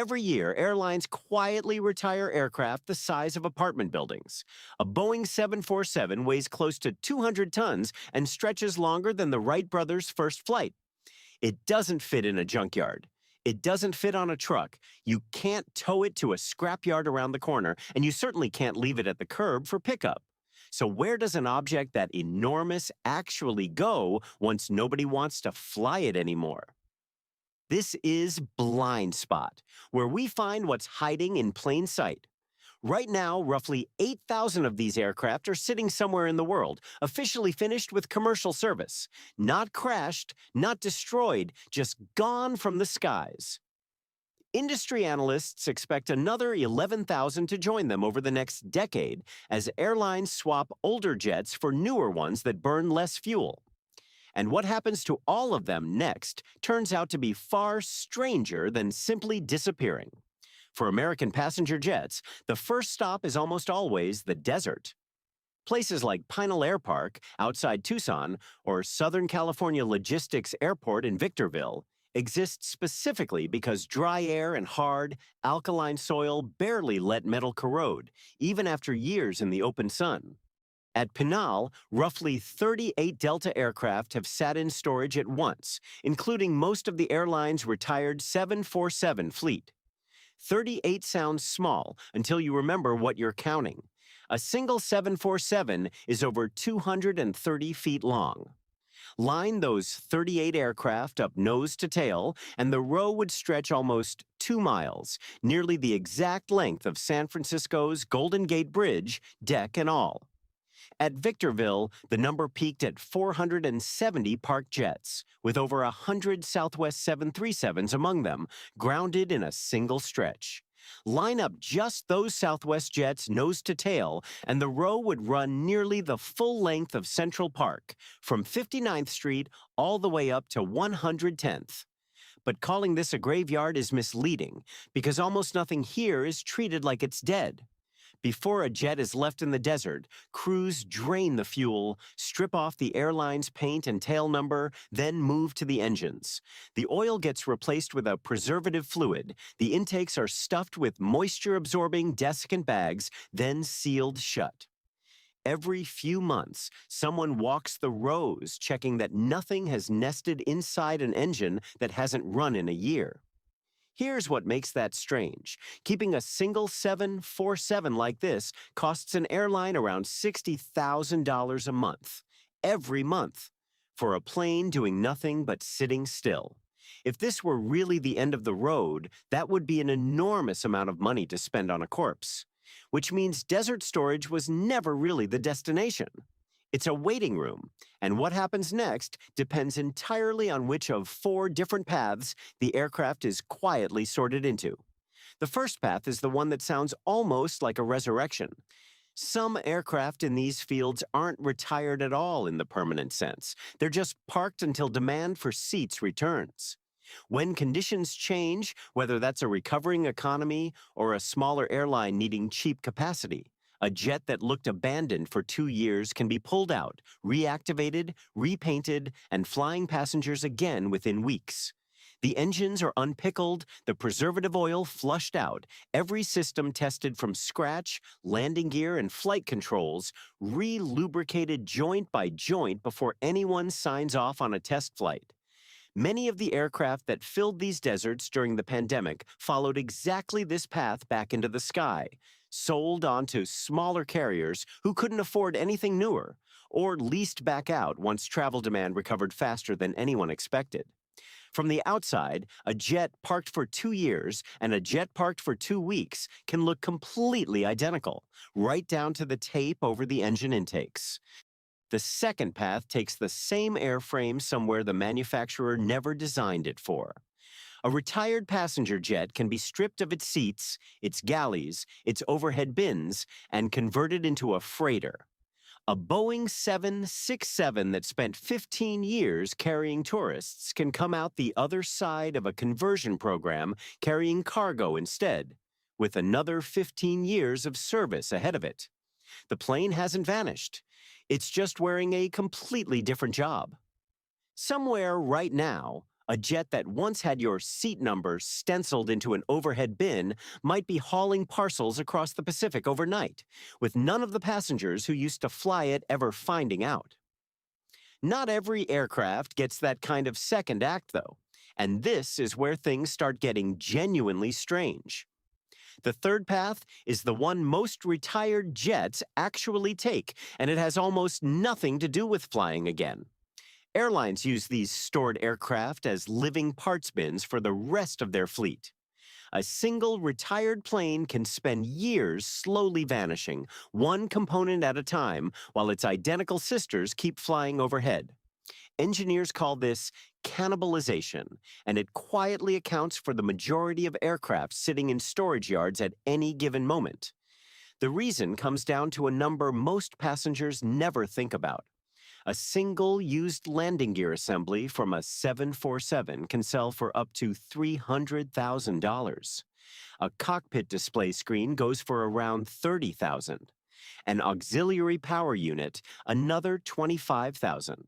Every year, airlines quietly retire aircraft the size of apartment buildings. A Boeing 747 weighs close to 200 tons and stretches longer than the Wright brothers' first flight. It doesn't fit in a junkyard. It doesn't fit on a truck. You can't tow it to a scrapyard around the corner, and you certainly can't leave it at the curb for pickup. So where does an object that enormous actually go once nobody wants to fly it anymore? This is Blind Spot, where we find what's hiding in plain sight. Right now, roughly 8,000 of these aircraft are sitting somewhere in the world, officially finished with commercial service. Not crashed, not destroyed, just gone from the skies. Industry analysts expect another 11,000 to join them over the next decade as airlines swap older jets for newer ones that burn less fuel. And what happens to all of them next turns out to be far stranger than simply disappearing. For American passenger jets, the first stop is almost always the desert. Places like Pinal Air Park outside Tucson or Southern California Logistics Airport in Victorville exist specifically because dry air and hard, alkaline soil barely let metal corrode, even after years in the open sun. At Pinal, roughly 38 Delta aircraft have sat in storage at once, including most of the airline's retired 747 fleet. 38 sounds small until you remember what you're counting. A single 747 is over 230 feet long. Line those 38 aircraft up nose to tail, and the row would stretch almost 2 miles, nearly the exact length of San Francisco's Golden Gate Bridge, deck and all. At Victorville, the number peaked at 470 parked jets, with over 100 Southwest 737s among them, grounded in a single stretch. Line up just those Southwest jets nose to tail, and the row would run nearly the full length of Central Park, from 59th Street all the way up to 110th. But calling this a graveyard is misleading, because almost nothing here is treated like it's dead. Before a jet is left in the desert, crews drain the fuel, strip off the airline's paint and tail number, then move to the engines. The oil gets replaced with a preservative fluid. The intakes are stuffed with moisture-absorbing desiccant bags, then sealed shut. Every few months, someone walks the rows, checking that nothing has nested inside an engine that hasn't run in a year. Here's what makes that strange. Keeping a single 747 like this costs an airline around $60,000 a month, every month, for a plane doing nothing but sitting still. If this were really the end of the road, that would be an enormous amount of money to spend on a corpse, which means desert storage was never really the destination. It's a waiting room, and what happens next depends entirely on which of 4 different paths the aircraft is quietly sorted into. The first path is the one that sounds almost like a resurrection. Some aircraft in these fields aren't retired at all in the permanent sense. They're just parked until demand for seats returns. When conditions change, whether that's a recovering economy or a smaller airline needing cheap capacity, a jet that looked abandoned for 2 years can be pulled out, reactivated, repainted, and flying passengers again within weeks. The engines are unpickled, the preservative oil flushed out, every system tested from scratch, landing gear and flight controls, re-lubricated joint by joint before anyone signs off on a test flight. Many of the aircraft that filled these deserts during the pandemic followed exactly this path back into the sky, sold onto smaller carriers who couldn't afford anything newer, or leased back out once travel demand recovered faster than anyone expected. From the outside, a jet parked for 2 years and a jet parked for 2 weeks can look completely identical, right down to the tape over the engine intakes. The second path takes the same airframe somewhere the manufacturer never designed it for. A retired passenger jet can be stripped of its seats, its galleys, its overhead bins, and converted into a freighter. A Boeing 767 that spent 15 years carrying tourists can come out the other side of a conversion program carrying cargo instead, with another 15 years of service ahead of it. The plane hasn't vanished. It's just wearing a completely different job. Somewhere right now, A jet that once had your seat number stenciled into an overhead bin might be hauling parcels across the Pacific overnight, with none of the passengers who used to fly it ever finding out. Not every aircraft gets that kind of second act, though, and this is where things start getting genuinely strange. The third path is the one most retired jets actually take, and it has almost nothing to do with flying again. Airlines use these stored aircraft as living parts bins for the rest of their fleet. A single retired plane can spend years slowly vanishing, one component at a time, while its identical sisters keep flying overhead. Engineers call this cannibalization, and it quietly accounts for the majority of aircraft sitting in storage yards at any given moment. The reason comes down to a number most passengers never think about. A single used landing gear assembly from a 747 can sell for up to $300,000. A cockpit display screen goes for around $30,000. An auxiliary power unit, another $25,000.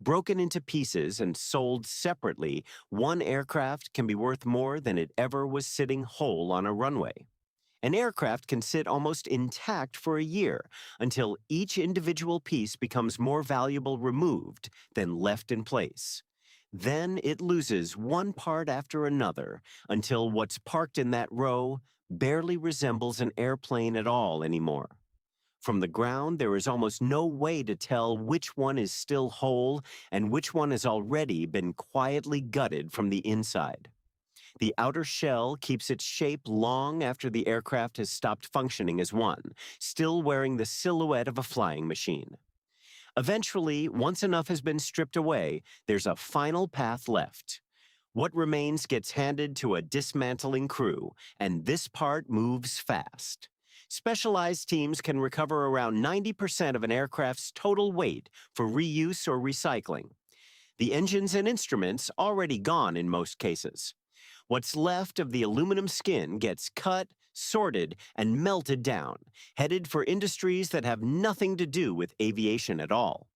Broken into pieces and sold separately, one aircraft can be worth more than it ever was sitting whole on a runway. An aircraft can sit almost intact for a year until each individual piece becomes more valuable removed than left in place. Then it loses one part after another until what's parked in that row barely resembles an airplane at all anymore. From the ground, there is almost no way to tell which one is still whole and which one has already been quietly gutted from the inside. The outer shell keeps its shape long after the aircraft has stopped functioning as one, still wearing the silhouette of a flying machine. Eventually, once enough has been stripped away, there's a final path left. What remains gets handed to a dismantling crew, and this part moves fast. Specialized teams can recover around 90% of an aircraft's total weight for reuse or recycling. The engines and instruments already gone in most cases. What's left of the aluminum skin gets cut, sorted, and melted down, headed for industries that have nothing to do with aviation at all.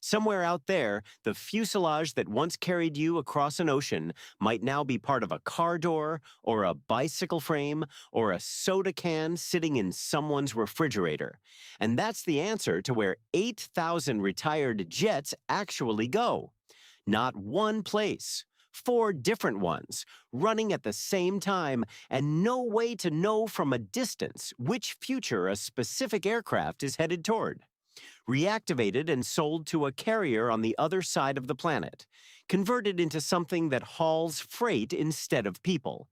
Somewhere out there, the fuselage that once carried you across an ocean might now be part of a car door, or a bicycle frame, or a soda can sitting in someone's refrigerator. And that's the answer to where 8,000 retired jets actually go. Not one place. 4 different ones, running at the same time, and no way to know from a distance which future a specific aircraft is headed toward. Reactivated and sold to a carrier on the other side of the planet, converted into something that hauls freight instead of people,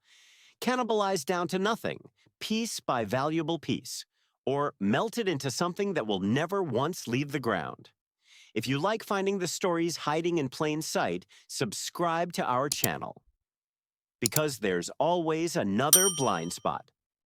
cannibalized down to nothing, piece by valuable piece, or melted into something that will never once leave the ground. If you like finding the stories hiding in plain sight, subscribe to our channel, because there's always another blind spot.